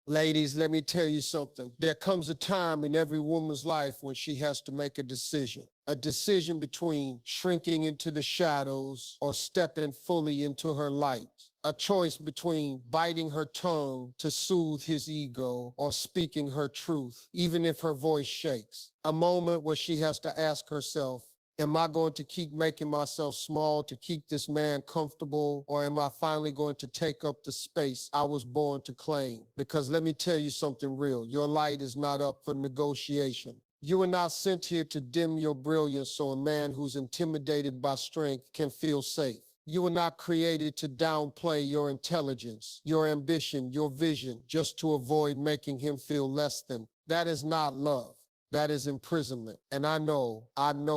Ladies, let me tell you something. There comes a time in every woman's life when she has to make a decision between shrinking into the shadows or stepping fully into her light. A choice between biting her tongue to soothe his ego or speaking her truth, even if her voice shakes. A moment where she has to ask herself, am I going to keep making myself small to keep this man comfortable, or am I finally going to take up the space I was born to claim? Because let me tell you something real. Your light is not up for negotiation. You are not sent here to dim your brilliance so a man who's intimidated by strength can feel safe. You were not created to downplay your intelligence, your ambition, your vision, just to avoid making him feel less than. That is not love. That is imprisonment. And I know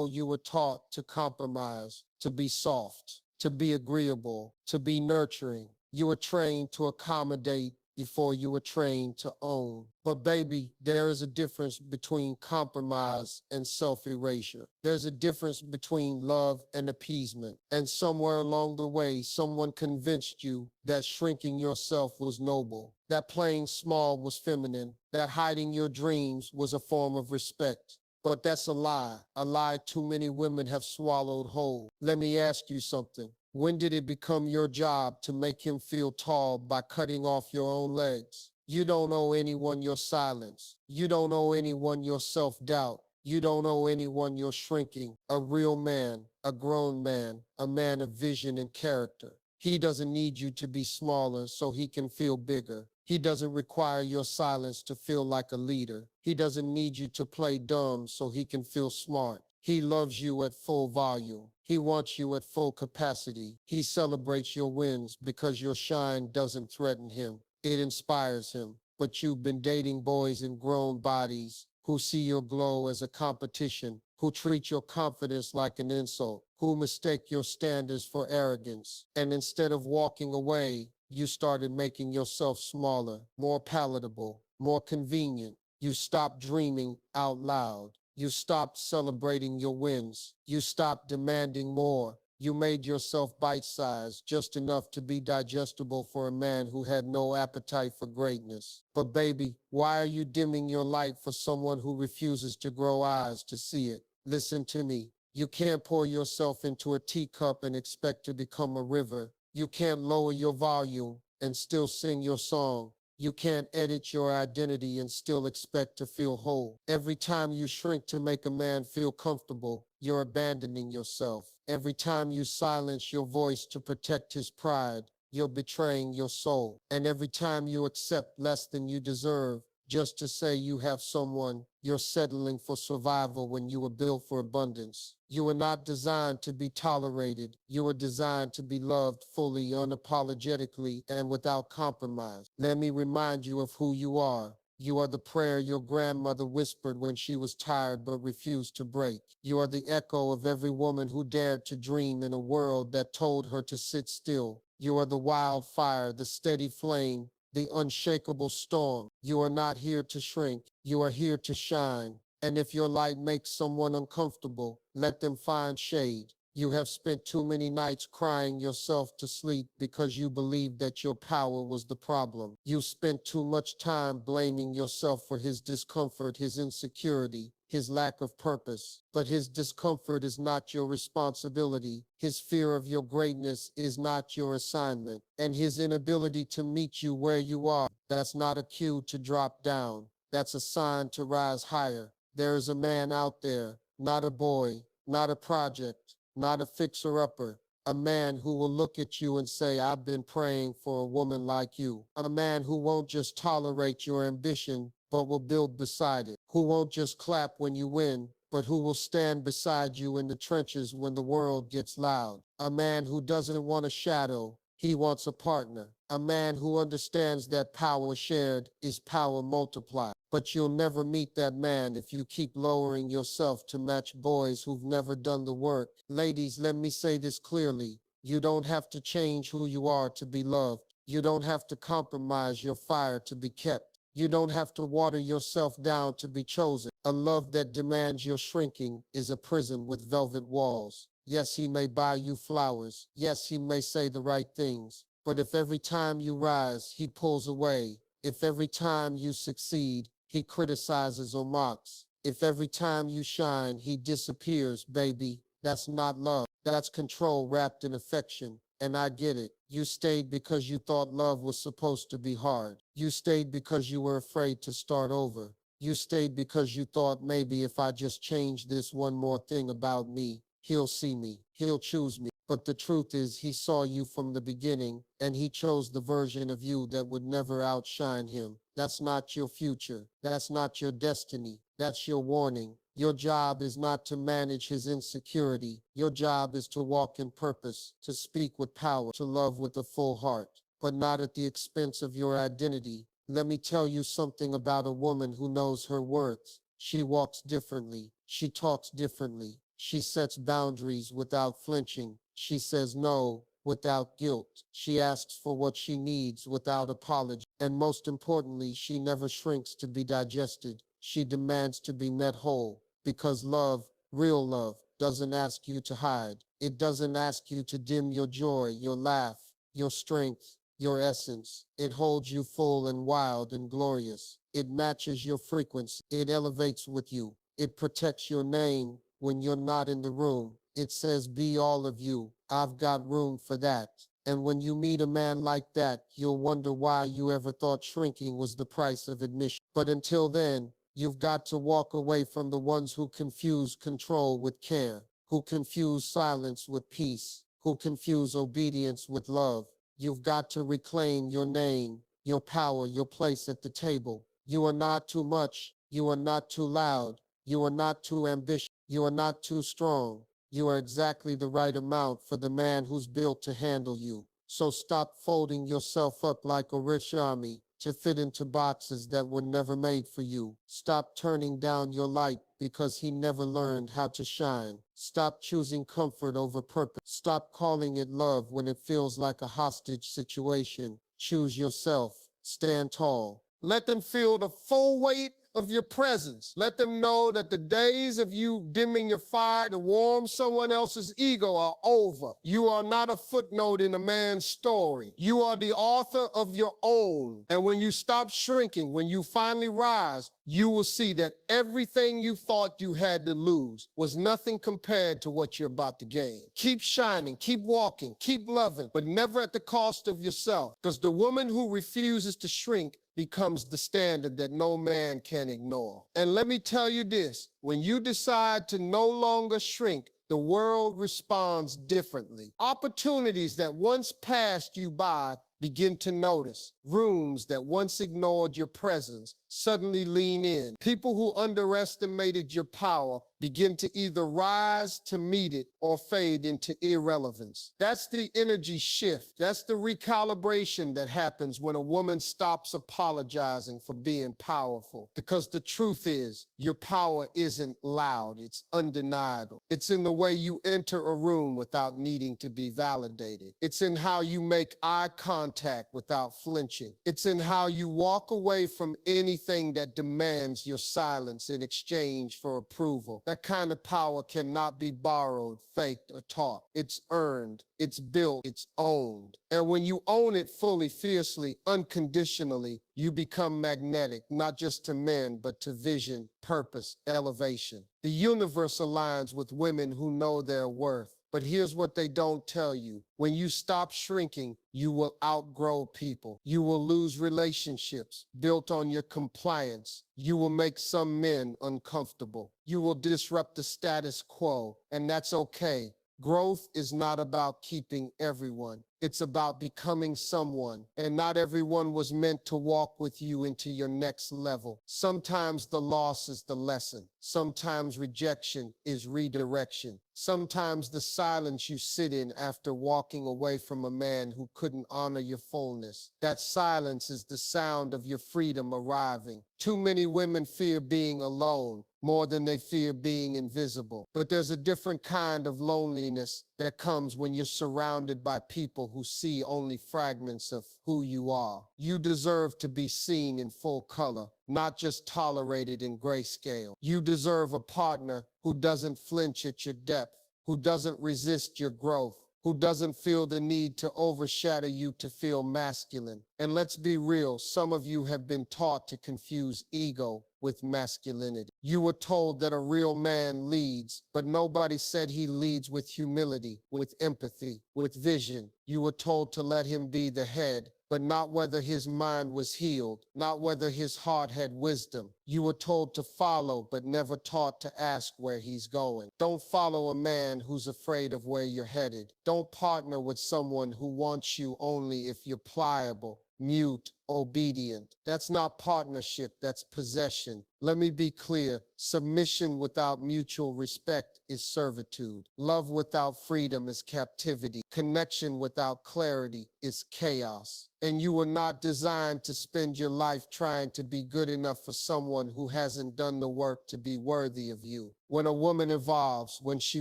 you were taught to compromise, to be soft, to be agreeable, to be nurturing. You were trained to accommodate before you were trained to own. But baby, there is a difference between compromise and self-erasure. There's a difference between love and appeasement. And somewhere along the way, someone convinced you that shrinking yourself was noble, that playing small was feminine, that hiding your dreams was a form of respect. But that's a lie too many women have swallowed whole. Let me ask you something. When did it become your job to make him feel tall by cutting off your own legs? You don't owe anyone your silence. You don't owe anyone your self-doubt. You don't owe anyone your shrinking. A real man, a grown man, a man of vision and character. He doesn't need you to be smaller so he can feel bigger. He doesn't require your silence to feel like a leader. He doesn't need you to play dumb so he can feel smart. He loves you at full volume. He wants you at full capacity. He celebrates your wins because your shine doesn't threaten him. It inspires him. But you've been dating boys in grown bodies who see your glow as a competition, who treat your confidence like an insult, who mistake your standards for arrogance. And instead of walking away, you started making yourself smaller, more palatable, more convenient. You stopped dreaming out loud. You stopped celebrating your wins. You stopped demanding more. You made yourself bite-sized, just enough to be digestible for a man who had no appetite for greatness. But baby, why are you dimming your light for someone who refuses to grow eyes to see it? Listen to me. You can't pour yourself into a teacup and expect to become a river. You can't lower your volume and still sing your song. You can't edit your identity and still expect to feel whole. Every time you shrink to make a man feel comfortable, you're abandoning yourself. Every time you silence your voice to protect his pride, you're betraying your soul. And every time you accept less than you deserve, just to say you have someone, you're settling for survival when you were built for abundance. You were not designed to be tolerated. You were designed to be loved fully, unapologetically, and without compromise. Let me remind you of who you are. You are the prayer your grandmother whispered when she was tired but refused to break. You are the echo of every woman who dared to dream in a world that told her to sit still. You are the wildfire, the steady flame, the unshakable storm. You are not here to shrink. You are here to shine. And if your light makes someone uncomfortable, let them find shade. You have spent too many nights crying yourself to sleep because you believed that your power was the problem. You spent too much time blaming yourself for his discomfort, his insecurity, his lack of purpose. But his discomfort is not your responsibility. His fear of your greatness is not your assignment. And his inability to meet you where you are, that's not a cue to drop down. That's a sign to rise higher. There is a man out there, not a boy, not a project, not a fixer-upper, a man who will look at you and say, I've been praying for a woman like you. A man who won't just tolerate your ambition, but will build beside it. Who won't just clap when you win, but who will stand beside you in the trenches when the world gets loud. A man who doesn't want a shadow, he wants a partner. A man who understands that power shared is power multiplied. But you'll never meet that man if you keep lowering yourself to match boys who've never done the work. Ladies, let me say this clearly. You don't have to change who you are to be loved. You don't have to compromise your fire to be kept. You don't have to water yourself down to be chosen. A love that demands your shrinking is a prison with velvet walls. Yes, he may buy you flowers. Yes, he may say the right things. But if every time you rise, he pulls away, If every time you succeed, he criticizes or mocks. If every time you shine, he disappears, baby, that's not love. That's control wrapped in affection. And I get it. You stayed because you thought love was supposed to be hard. You stayed because you were afraid to start over. You stayed because you thought maybe if I just change this one more thing about me, he'll see me, he'll choose me. But the truth is, he saw you from the beginning, and he chose the version of you that would never outshine him. That's not your future. That's not your destiny. That's your warning. Your job is not to manage his insecurity. Your job is to walk in purpose, to speak with power, to love with a full heart, but not at the expense of your identity. Let me tell you something about a woman who knows her worth. She walks differently. She talks differently. She sets boundaries without flinching. She says no without guilt. She asks for what she needs without apology. And most importantly, she never shrinks to be digested. She demands to be met whole. Because love, real love, doesn't ask you to hide. It doesn't ask you to dim your joy, your laugh, your strength, your essence. It holds you full and wild and glorious. It matches your frequency. It elevates with you. It protects your name when you're not in the room. It says, be all of you. I've got room for that. And when you meet a man like that, you'll wonder why you ever thought shrinking was the price of admission. But until then, you've got to walk away from the ones who confuse control with care, who confuse silence with peace, who confuse obedience with love. You've got to reclaim your name, your power, your place at the table. You are not too much. You are not too loud. You are not too ambitious. You are not too strong. You are exactly the right amount for the man who's built to handle you. So stop folding yourself up like a rich army to fit into boxes that were never made for you. Stop turning down your light because he never learned how to shine. Stop choosing comfort over purpose. Stop calling it love when it feels like a hostage situation. Choose yourself. Stand tall. Let them feel the full weight of your presence. Let them know that the days of you dimming your fire to warm someone else's ego are over. You are not a footnote in a man's story. You are the author of your own. And when you stop shrinking, when you finally rise, you will see that everything you thought you had to lose was nothing compared to what you're about to gain. Keep shining, keep walking, keep loving, but never at the cost of yourself. Because the woman who refuses to shrink becomes the standard that no man can ignore. And let me tell you this, when you decide to no longer shrink, the world responds differently. Opportunities that once passed you by begin to notice. Rooms that once ignored your presence suddenly lean in. People who underestimated your power begin to either rise to meet it or fade into irrelevance. That's the energy shift. That's the recalibration that happens when a woman stops apologizing for being powerful. Because the truth is, your power isn't loud, it's undeniable. It's in the way you enter a room without needing to be validated. It's in how you make eye contact without flinching. It's in how you walk away from anything that demands your silence in exchange for approval. That kind of power cannot be borrowed, faked, or taught. It's earned, it's built, it's owned. And when you own it fully, fiercely, unconditionally, you become magnetic, not just to men, but to vision, purpose, elevation. The universe aligns with women who know their worth. But here's what they don't tell you. When you stop shrinking, you will outgrow people. You will lose relationships built on your compliance. You will make some men uncomfortable. You will disrupt the status quo, and that's okay. Growth is not about keeping everyone. It's about becoming someone, and not everyone was meant to walk with you into your next level. Sometimes the loss is the lesson. Sometimes rejection is redirection. Sometimes the silence you sit in after walking away from a man who couldn't honor your fullness. That silence is the sound of your freedom arriving. Too many women fear being alone more than they fear being invisible. But there's a different kind of loneliness that comes when you're surrounded by people who see only fragments of who you are. You deserve to be seen in full color, not just tolerated in grayscale. You deserve a partner who doesn't flinch at your depth, who doesn't resist your growth, who doesn't feel the need to overshadow you to feel masculine. And let's be real, some of you have been taught to confuse ego with masculinity. You were told that a real man leads, but nobody said he leads with humility, with empathy, with vision. You were told to let him be the head, but not whether his mind was healed, not whether his heart had wisdom. You were told to follow, but never taught to ask where he's going. Don't follow a man who's afraid of where you're headed. Don't partner with someone who wants you only if you're pliable, mute, obedient. That's not partnership, that's possession. Let me be clear. Submission without mutual respect is servitude. Love without freedom is captivity. Connection without clarity is chaos. And you were not designed to spend your life trying to be good enough for someone who hasn't done the work to be worthy of you. When a woman evolves, when she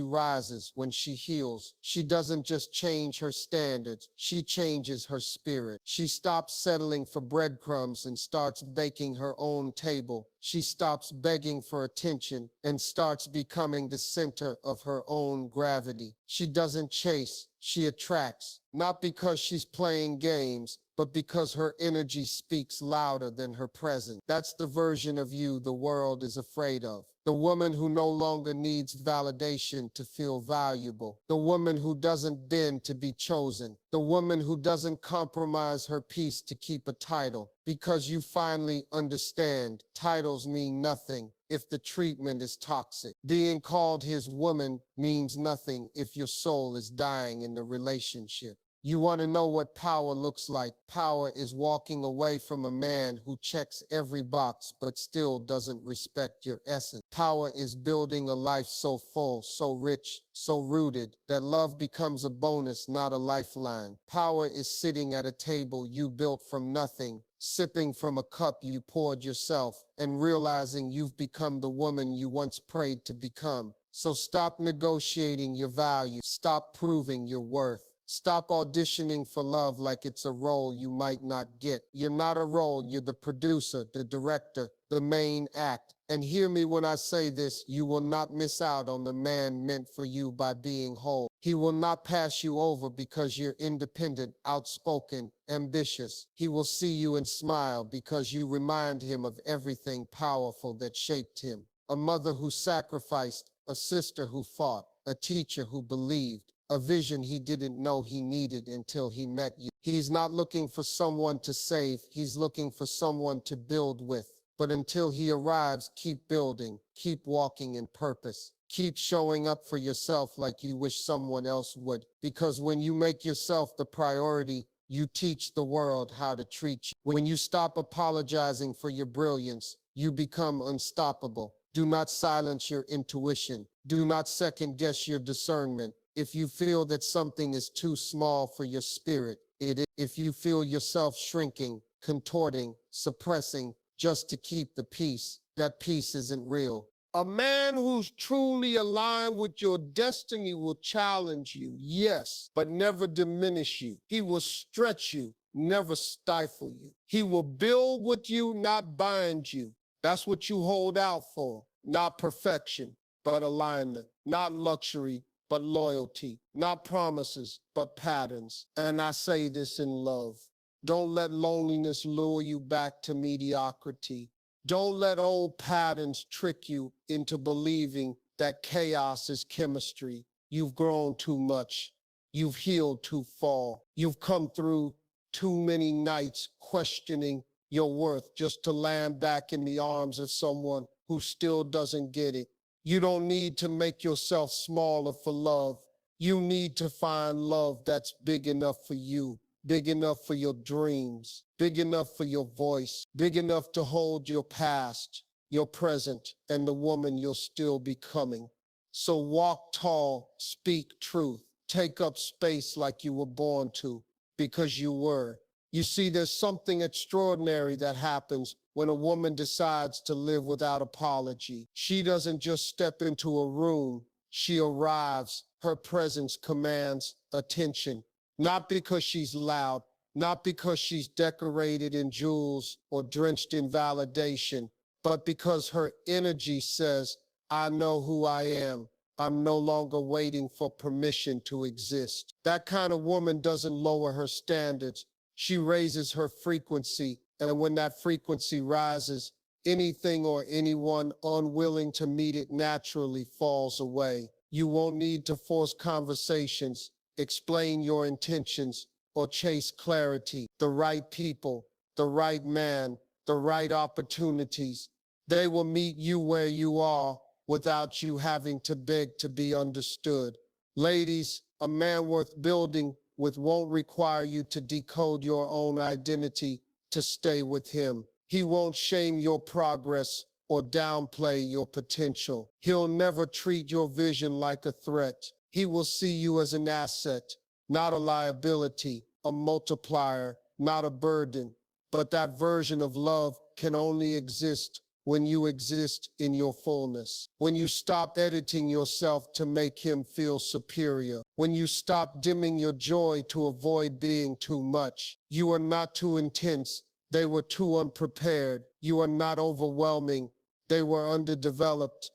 rises, when she heals, she doesn't just change her standards, she changes her spirit. She stops settling for breadcrumbs and starts baking her own table. She stops begging for attention and starts becoming the center of her own gravity. She doesn't chase, she attracts, not because she's playing games, but because her energy speaks louder than her presence. That's the version of you the world is afraid of. The woman who no longer needs validation to feel valuable. The woman who doesn't bend to be chosen. The woman who doesn't compromise her peace to keep a title. Because you finally understand, titles mean nothing if the treatment is toxic. Being called his woman means nothing if your soul is dying in the relationship. You want to know what power looks like? Power is walking away from a man who checks every box but still doesn't respect your essence. Power is building a life so full, so rich, so rooted that love becomes a bonus, not a lifeline. Power is sitting at a table you built from nothing, sipping from a cup you poured yourself, and realizing you've become the woman you once prayed to become. So stop negotiating your value. Stop proving your worth. Stop auditioning for love like it's a role you might not get. You're not a role, you're the producer, the director, the main act. And hear me when I say this, you will not miss out on the man meant for you by being whole. He will not pass you over because you're independent, outspoken, ambitious. He will see you and smile because you remind him of everything powerful that shaped him. A mother who sacrificed, a sister who fought, a teacher who believed, a vision he didn't know he needed until he met you. He's not looking for someone to save, he's looking for someone to build with. But until he arrives, keep building, keep walking in purpose. Keep showing up for yourself like you wish someone else would. Because when you make yourself the priority, you teach the world how to treat you. When you stop apologizing for your brilliance, you become unstoppable. Do not silence your intuition. Do not second guess your discernment. If you feel that something is too small for your spirit, if you feel yourself shrinking, contorting, suppressing just to keep the peace, that peace isn't real. A man who's truly aligned with your destiny will challenge you, yes, but never diminish you. He will stretch you, never stifle you. He will build with you, not bind you. That's what you hold out for, not perfection, but alignment, not luxury, but loyalty, not promises, but patterns. And I say this in love. Don't let loneliness lure you back to mediocrity. Don't let old patterns trick you into believing that chaos is chemistry. You've grown too much. You've healed too far. You've come through too many nights questioning your worth just to land back in the arms of someone who still doesn't get it. You don't need to make yourself smaller for love. You need to find love that's big enough for you, big enough for your dreams, big enough for your voice, big enough to hold your past, your present, and the woman you're still becoming. So walk tall, speak truth, take up space like you were born to, because you were. You see, there's something extraordinary that happens when a woman decides to live without apology. She doesn't just step into a room, she arrives. Her presence commands attention, not because she's loud, not because she's decorated in jewels or drenched in validation, but because her energy says, I know who I am. I'm no longer waiting for permission to exist. That kind of woman doesn't lower her standards. She raises her frequency. And when that frequency rises, anything or anyone unwilling to meet it naturally falls away. You won't need to force conversations, explain your intentions, or chase clarity. The right people, the right man, the right opportunities, they will meet you where you are without you having to beg to be understood. Ladies, a man worth building with won't require you to decode your own identity to stay with him. He won't shame your progress or downplay your potential. He'll never treat your vision like a threat. He will see you as an asset, not a liability, a multiplier, not a burden. But that version of love can only exist when you exist in your fullness. When you stop editing yourself to make him feel superior. When you stop dimming your joy to avoid being too much. You are not too intense. They were too unprepared. You are not overwhelming. They were underdeveloped.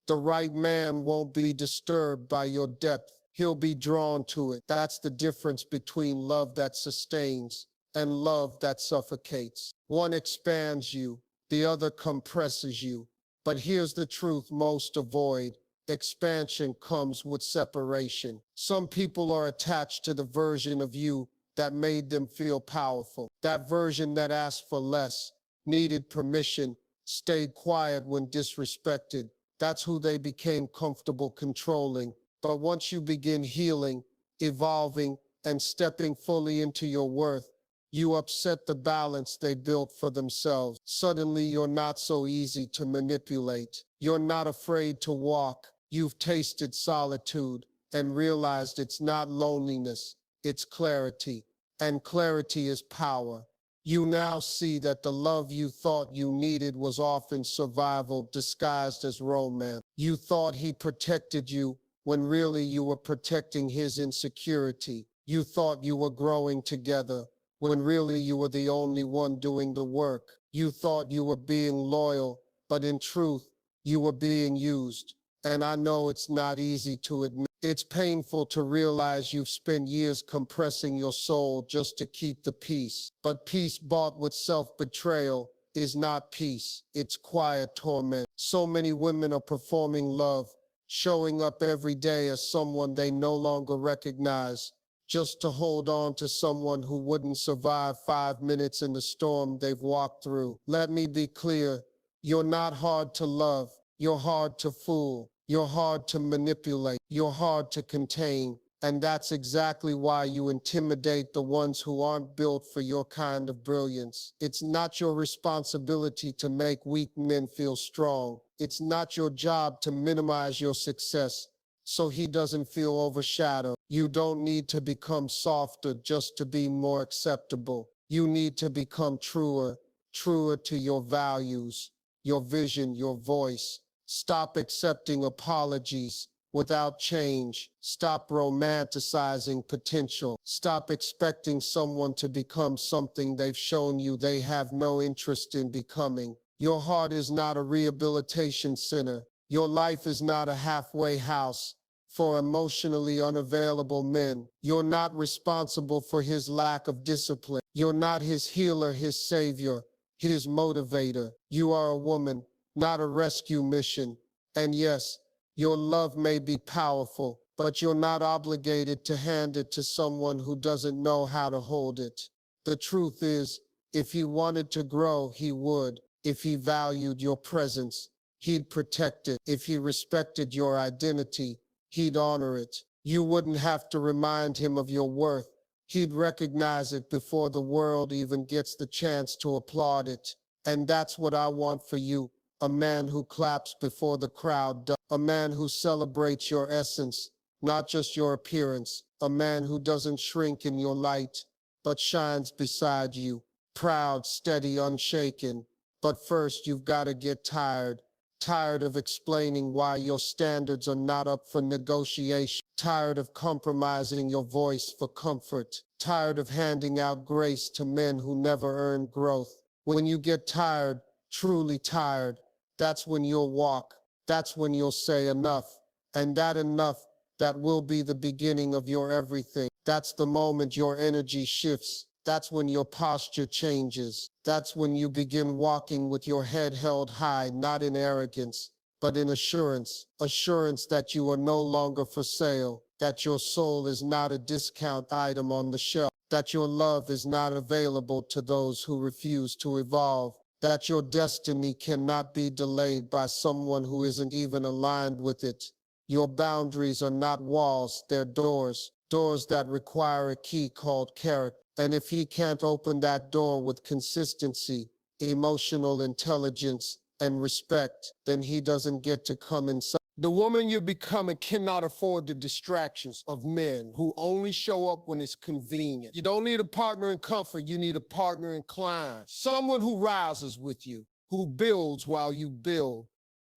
The right man won't be disturbed by your depth. He'll be drawn to it. That's the difference between love that sustains and love that suffocates. One expands you, the other compresses you. But here's the truth most avoid. Expansion comes with separation. Some people are attached to the version of you that made them feel powerful. That version that asked for less, needed permission, stayed quiet when disrespected. That's who they became comfortable controlling. But once you begin healing, evolving, and stepping fully into your worth, you upset the balance they built for themselves. Suddenly, you're not so easy to manipulate. You're not afraid to walk. You've tasted solitude and realized it's not loneliness, it's clarity. And clarity is power. You now see that the love you thought you needed was often survival disguised as romance. You thought he protected you when really you were protecting his insecurity. You thought you were growing together when really you were the only one doing the work. You thought you were being loyal, but in truth, you were being used. And I know it's not easy to admit. It's painful to realize you've spent years compressing your soul just to keep the peace. But peace bought with self-betrayal is not peace. It's quiet torment. So many women are performing love, showing up every day as someone they no longer recognize, just to hold on to someone who wouldn't survive 5 minutes in the storm they've walked through. Let me be clear, you're not hard to love, you're hard to fool, you're hard to manipulate, you're hard to contain, and that's exactly why you intimidate the ones who aren't built for your kind of brilliance. It's not your responsibility to make weak men feel strong. It's not your job to minimize your success so he doesn't feel overshadowed. You don't need to become softer just to be more acceptable. You need to become truer to your values, your vision, your voice. Stop accepting apologies without change. Stop romanticizing potential. Stop expecting someone to become something they've shown you they have no interest in becoming. Your heart is not a rehabilitation center. Your life is not a halfway house for emotionally unavailable men. You're not responsible for his lack of discipline. You're not his healer, his savior, his motivator. You are a woman, not a rescue mission. And yes, your love may be powerful, but you're not obligated to hand it to someone who doesn't know how to hold it. The truth is, if he wanted to grow, he would. If he valued your presence, he'd protect it. If he respected your identity, he'd honor it. You wouldn't have to remind him of your worth. He'd recognize it before the world even gets the chance to applaud it. And that's what I want for you. A man who claps before the crowd does. A man who celebrates your essence, not just your appearance. A man who doesn't shrink in your light, but shines beside you. Proud, steady, unshaken. But first, you've got to get tired. Tired of explaining why your standards are not up for negotiation. Tired of compromising your voice for comfort. Tired of handing out grace to men who never earned growth. When you get tired, truly tired, that's when you'll walk. That's when you'll say enough. And that enough, that will be the beginning of your everything. That's the moment your energy shifts. That's when your posture changes. That's when you begin walking with your head held high, not in arrogance, but in assurance. Assurance that you are no longer for sale, that your soul is not a discount item on the shelf, that your love is not available to those who refuse to evolve, that your destiny cannot be delayed by someone who isn't even aligned with it. Your boundaries are not walls, they're doors, doors that require a key called character. And if he can't open that door with consistency, emotional intelligence, and respect, then he doesn't get to come inside. The woman you're becoming cannot afford the distractions of men who only show up when it's convenient. You don't need a partner in comfort, you need a partner in climb. Someone who rises with you, who builds while you build,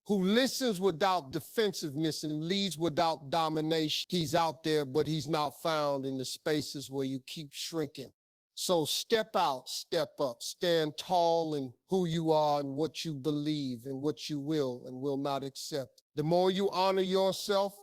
who listens without defensiveness and leads without domination. He's out there, but he's not found in the spaces where you keep shrinking. So step out, step up, stand tall in who you are and what you believe and what you will and will not accept. The more you honor yourself,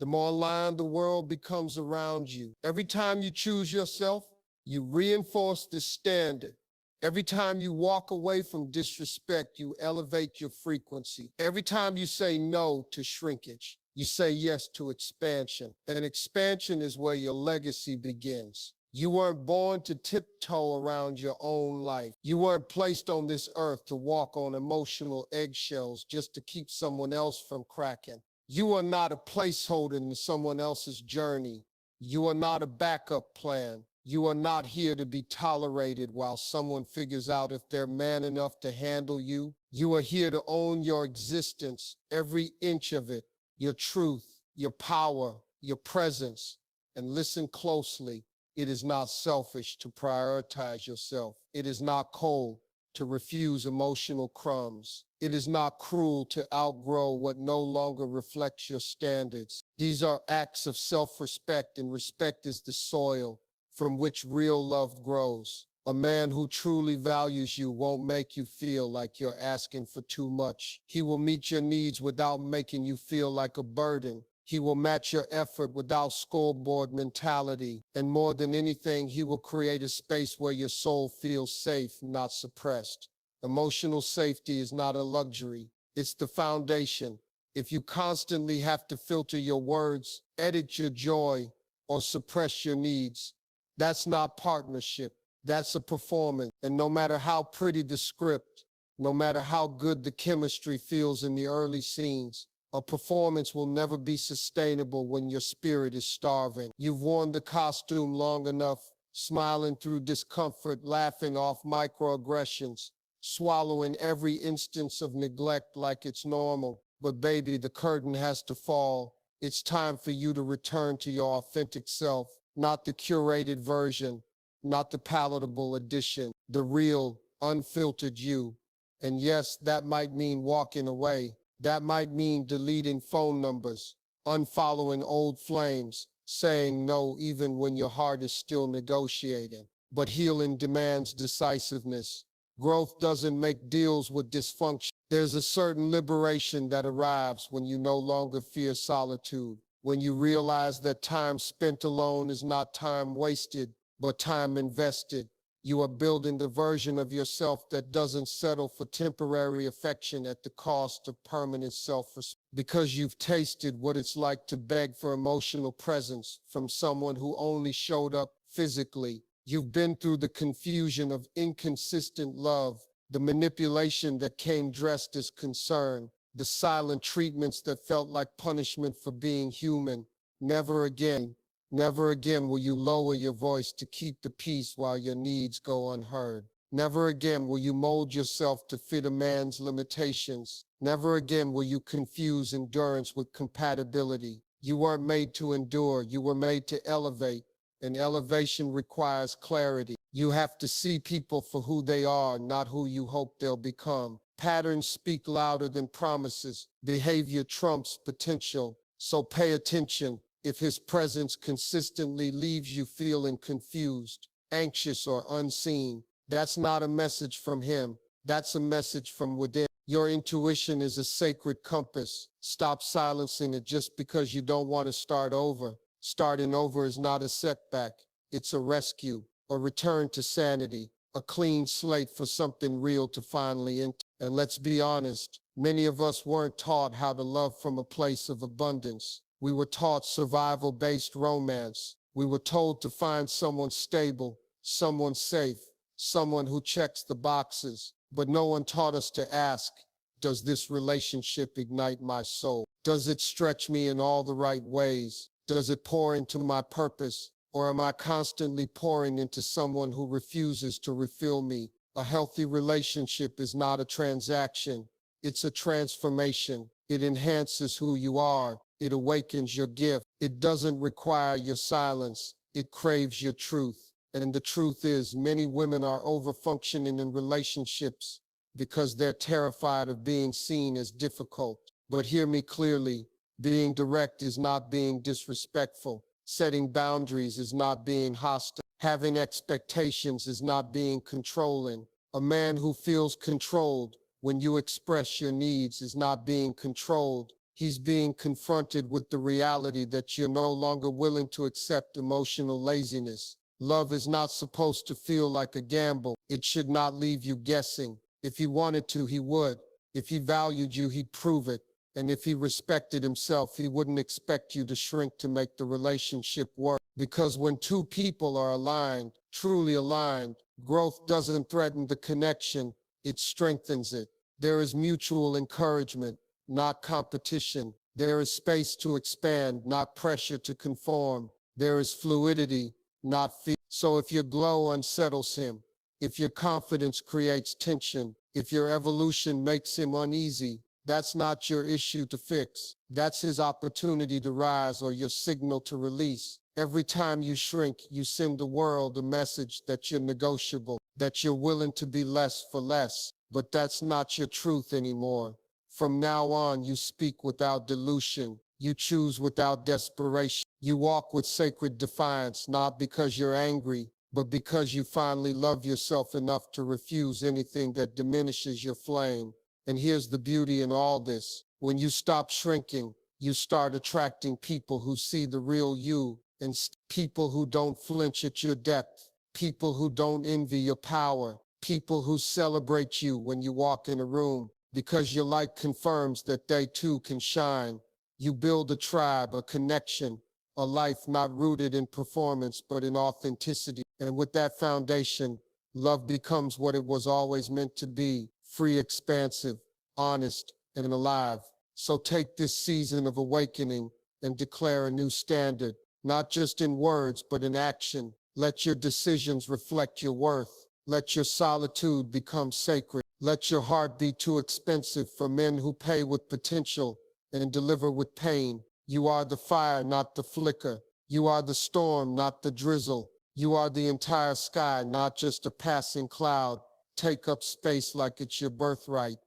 the more aligned the world becomes around you. Every time you choose yourself, you reinforce the standard. Every time you walk away from disrespect, you elevate your frequency. Every time you say no to shrinkage, you say yes to expansion. And expansion is where your legacy begins. You weren't born to tiptoe around your own life. You weren't placed on this earth to walk on emotional eggshells just to keep someone else from cracking. You are not a placeholder in someone else's journey. You are not a backup plan. You are not here to be tolerated while someone figures out if they're man enough to handle you. You are here to own your existence, every inch of it, your truth, your power, your presence. And listen closely. It is not selfish to prioritize yourself. It is not cold to refuse emotional crumbs. It is not cruel to outgrow what no longer reflects your standards. These are acts of self-respect, and respect is the soil from which real love grows. A man who truly values you won't make you feel like you're asking for too much. He will meet your needs without making you feel like a burden. He will match your effort without scoreboard mentality. And more than anything, he will create a space where your soul feels safe, not suppressed. Emotional safety is not a luxury. It's the foundation. If you constantly have to filter your words, edit your joy, or suppress your needs, that's not partnership. That's a performance. And no matter how pretty the script, no matter how good the chemistry feels in the early scenes, a performance will never be sustainable when your spirit is starving. You've worn the costume long enough, smiling through discomfort, laughing off microaggressions, swallowing every instance of neglect like it's normal. But baby, the curtain has to fall. It's time for you to return to your authentic self, not the curated version, not the palatable edition, the real, unfiltered you. And yes, that might mean walking away. That might mean deleting phone numbers, unfollowing old flames, saying no even when your heart is still negotiating. But healing demands decisiveness. Growth doesn't make deals with dysfunction. There's a certain liberation that arrives when you no longer fear solitude, when you realize that time spent alone is not time wasted, but time invested. You are building the version of yourself that doesn't settle for temporary affection at the cost of permanent self-respect. Because you've tasted what it's like to beg for emotional presence from someone who only showed up physically. You've been through the confusion of inconsistent love, the manipulation that came dressed as concern, the silent treatments that felt like punishment for being human. Never again. Never again will you lower your voice to keep the peace while your needs go unheard. Never again will you mold yourself to fit a man's limitations. Never again will you confuse endurance with compatibility. You weren't made to endure, you were made to elevate, and elevation requires clarity. You have to see people for who they are, not who you hope they'll become. Patterns speak louder than promises. Behavior trumps potential, so pay attention. If his presence consistently leaves you feeling confused, anxious, or unseen, that's not a message from him. That's a message from within. Your intuition is a sacred compass. Stop silencing it just because you don't want to start over. Starting over is not a setback. It's a rescue, a return to sanity, a clean slate for something real to finally enter. And let's be honest, many of us weren't taught how to love from a place of abundance. We were taught survival-based romance. We were told to find someone stable, someone safe, someone who checks the boxes. But no one taught us to ask, does this relationship ignite my soul? Does it stretch me in all the right ways? Does it pour into my purpose? Or am I constantly pouring into someone who refuses to refill me? A healthy relationship is not a transaction. It's a transformation. It enhances who you are. It awakens your gift. It doesn't require your silence. It craves your truth. And the truth is, many women are overfunctioning in relationships because they're terrified of being seen as difficult. But hear me clearly, being direct is not being disrespectful. Setting boundaries is not being hostile. Having expectations is not being controlling. A man who feels controlled when you express your needs is not being controlled. He's being confronted with the reality that you're no longer willing to accept emotional laziness. Love is not supposed to feel like a gamble. It should not leave you guessing. If he wanted to, he would. If he valued you, he'd prove it. And if he respected himself, he wouldn't expect you to shrink to make the relationship work. Because when two people are aligned, truly aligned, growth doesn't threaten the connection, it strengthens it. There is mutual encouragement, not competition. There is space to expand, not pressure to conform. There is fluidity, not fear. So if your glow unsettles him, if your confidence creates tension, if your evolution makes him uneasy, that's not your issue to fix. That's his opportunity to rise or your signal to release. Every time you shrink, you send the world a message that you're negotiable, that you're willing to be less for less. But that's not your truth anymore. From now on, you speak without dilution. You choose without desperation. You walk with sacred defiance, not because you're angry, but because you finally love yourself enough to refuse anything that diminishes your flame. And here's the beauty in all this. When you stop shrinking, you start attracting people who see the real you, and people who don't flinch at your depth, people who don't envy your power, people who celebrate you when you walk in a room, because your light confirms that they too can shine. You build a tribe, a connection, a life not rooted in performance, but in authenticity. And with that foundation, love becomes what it was always meant to be, free, expansive, honest, and alive. So take this season of awakening and declare a new standard, not just in words, but in action. Let your decisions reflect your worth. Let your solitude become sacred. Let your heart be too expensive for men who pay with potential and deliver with pain. You are the fire, not the flicker. You are the storm, not the drizzle. You are the entire sky, not just a passing cloud. Take up space like it's your birthright.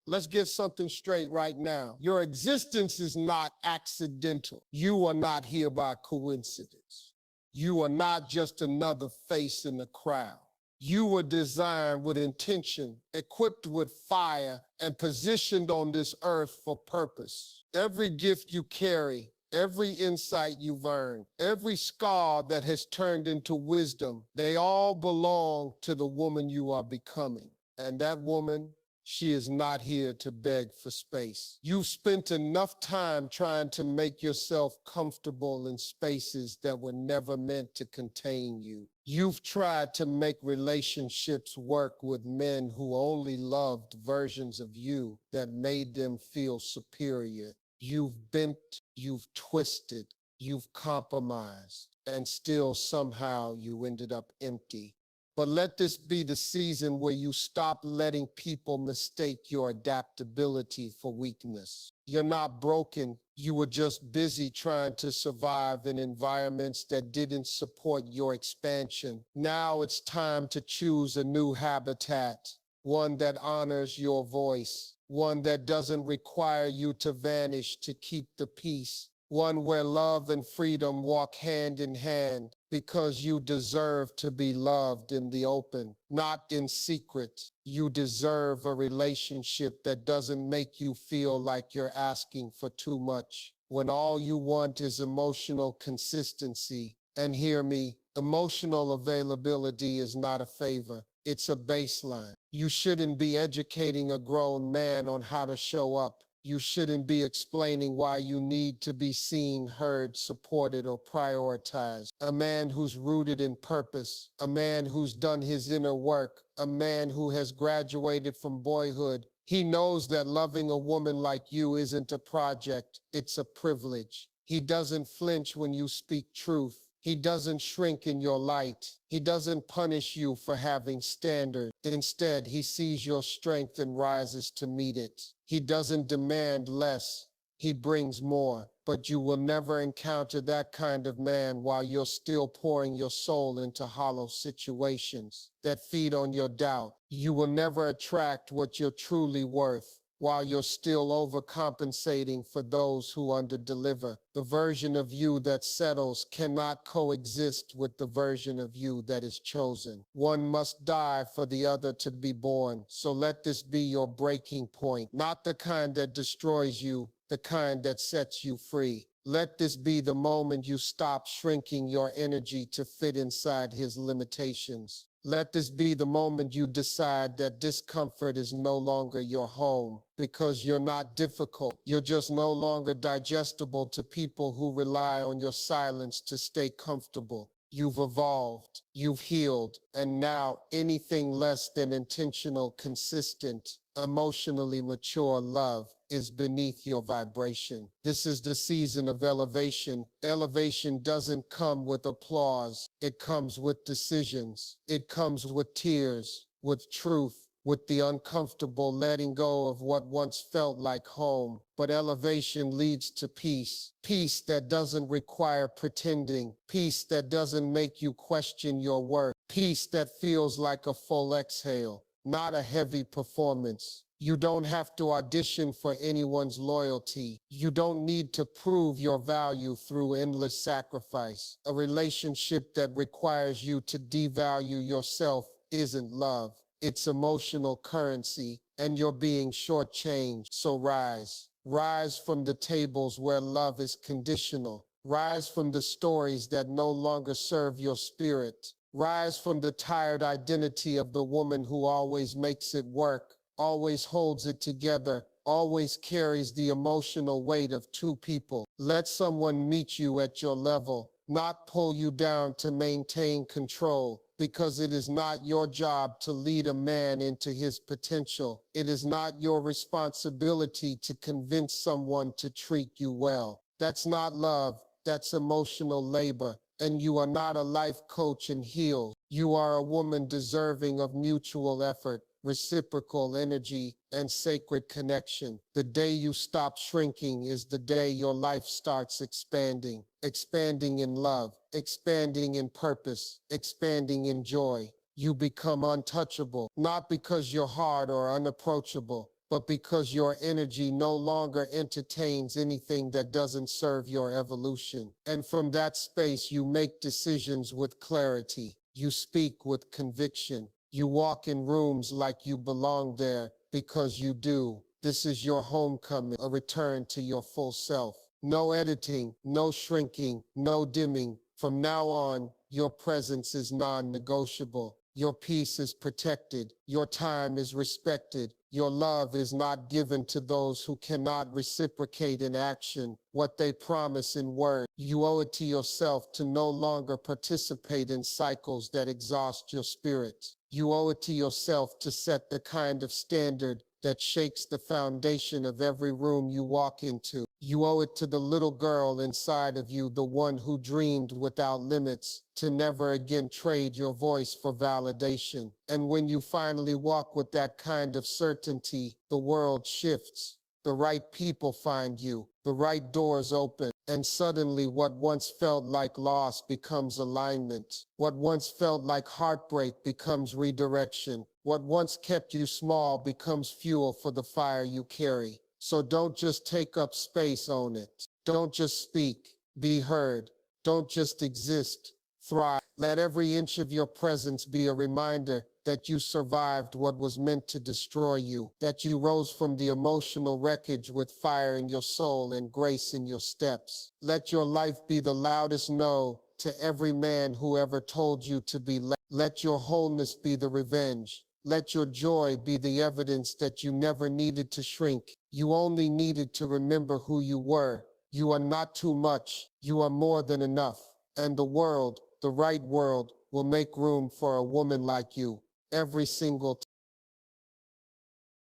Let's get something straight right now. Your existence is not accidental. You are not here by coincidence. You are not just another face in the crowd. You were designed with intention, equipped with fire, and positioned on this earth for purpose. Every gift you carry, every insight you've earned, every scar that has turned into wisdom, they all belong to the woman you are becoming. And that woman, she is not here to beg for space. You've spent enough time trying to make yourself comfortable in spaces that were never meant to contain you. You've tried to make relationships work with men who only loved versions of you that made them feel superior. You've bent, you've twisted, you've compromised, and still somehow you ended up empty. But let this be the season where you stop letting people mistake your adaptability for weakness. You're not broken. You were just busy trying to survive in environments that didn't support your expansion. Now it's time to choose a new habitat, one that honors your voice, one that doesn't require you to vanish to keep the peace, one where love and freedom walk hand in hand, because you deserve to be loved in the open, not in secret. You deserve a relationship that doesn't make you feel like you're asking for too much. When all you want is emotional consistency, and hear me, emotional availability is not a favor, it's a baseline. You shouldn't be educating a grown man on how to show up. You shouldn't be explaining why you need to be seen, heard, supported, or prioritized. A man who's rooted in purpose, a man who's done his inner work, a man who has graduated from boyhood, he knows that loving a woman like you isn't a project, it's a privilege. He doesn't flinch when you speak truth. He doesn't shrink in your light. He doesn't punish you for having standards. Instead, he sees your strength and rises to meet it. He doesn't demand less. He brings more. But you will never encounter that kind of man while you're still pouring your soul into hollow situations that feed on your doubt. You will never attract what you're truly worth while you're still overcompensating for those who underdeliver. The version of you that settles cannot coexist with the version of you that is chosen. One must die for the other to be born. So let this be your breaking point, not the kind that destroys you, the kind that sets you free. Let this be the moment you stop shrinking your energy to fit inside his limitations. Let this be the moment you decide that discomfort is no longer your home, because you're not difficult. You're just no longer digestible to people who rely on your silence to stay comfortable. You've evolved, you've healed, and now anything less than intentional, consistent, emotionally mature love is beneath your vibration. This is the season of elevation. Elevation doesn't come with applause. It comes with decisions. It comes with tears, with truth, with the uncomfortable letting go of what once felt like home. But elevation leads to peace. Peace that doesn't require pretending. Peace that doesn't make you question your worth. Peace that feels like a full exhale, not a heavy performance. You don't have to audition for anyone's loyalty. You don't need to prove your value through endless sacrifice. A relationship that requires you to devalue yourself isn't love. It's emotional currency, and you're being shortchanged. So rise. Rise from the tables where love is conditional. Rise from the stories that no longer serve your spirit. Rise from the tired identity of the woman who always makes it work, always holds it together, always carries the emotional weight of two people. Let someone meet you at your level, not pull you down to maintain control, because it is not your job to lead a man into his potential. It is not your responsibility to convince someone to treat you well. That's not love, that's emotional labor. And you are not a life coach and heal. You are a woman deserving of mutual effort, reciprocal energy, and sacred connection. The day you stop shrinking is the day your life starts expanding. Expanding in love, expanding in purpose, expanding in joy. You become untouchable, not because you're hard or unapproachable, but because your energy no longer entertains anything that doesn't serve your evolution. And from that space, you make decisions with clarity. You speak with conviction. You walk in rooms like you belong there because you do. This is your homecoming, a return to your full self. No editing, no shrinking, no dimming. From now on, your presence is non-negotiable. Your peace is protected. Your time is respected. Your love is not given to those who cannot reciprocate in action what they promise in word. You owe it to yourself to no longer participate in cycles that exhaust your spirit. You owe it to yourself to set the kind of standard that shakes the foundation of every room you walk into. You owe it to the little girl inside of you, the one who dreamed without limits, to never again trade your voice for validation. And when you finally walk with that kind of certainty, the world shifts. The right people find you, the right doors open, and suddenly what once felt like loss becomes alignment. What once felt like heartbreak becomes redirection. What once kept you small becomes fuel for the fire you carry. So don't just take up space, own it. Don't just speak, be heard. Don't just exist, thrive. Let every inch of your presence be a reminder that you survived what was meant to destroy you, that you rose from the emotional wreckage with fire in your soul and grace in your steps. Let your life be the loudest no to every man who ever told you to be less. Let your wholeness be the revenge. Let your joy be the evidence that you never needed to shrink. You only needed to remember who you were. You are not too much. You are more than enough. And the world, the right world, will make room for a woman like you every single time.